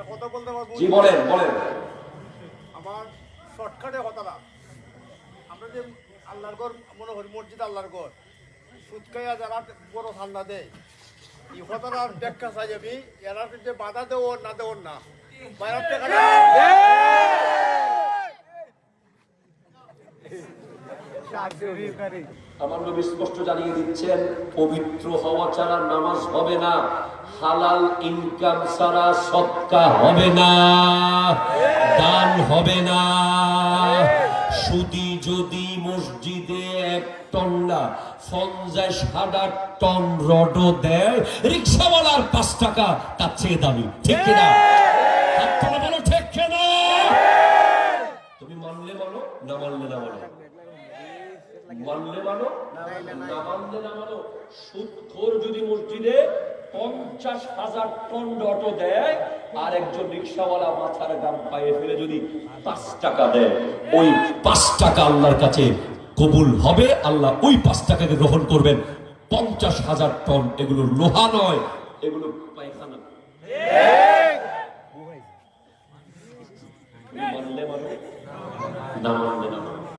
কথা বলতে পারবো? জি বলেন বলেন। আমার শর্টকাটে কথাটা, আমরা যে আল্লাহর ঘর মনে করি মসজিদ আল্লাহর ঘর, সুদ খাইয়া যারা বড় ঠান্ডা দেয়, এই কথাটা ব্যাখ্যা চাই আমি। এরা যে বাধা দেওয়ার না দেওয়ার না, বাইরের টাকাটা আমার নবী স্পষ্ট জানিয়ে দিচ্ছেন, পবিত্র হওয়া ছাড়া নামাজ হবে না, হালাল ইনকাম ছাড়া সদকা হবে না, দান হবে না। সুদি যদি মসজিদে 1 টন না 50,000 টন রডও দেয়, রিক্সাওয়ালার 5 টাকা তার চেয়ে দামি। ঠিক কিনা? বলো ঠিক কিনা? তুমি মানলে মানো, না মানলে না মানো। মানলে মানো, না মানলে না মানো। সুদখোর যদি মসজিদে 50,000 টন রড দেয়, আর একজন রিক্সাওয়ালা মাথার গাম পায়ে ফেলে যদি 5 টাকা দেয়, ওই 5 টাকা আল্লাহর কাছে কবুল হবে। আল্লাহ ওই 5 টাকাকে গ্রহণ করবেন। 50,000 টন এগুলো লোহা নয়, এগুলো পায়খানা।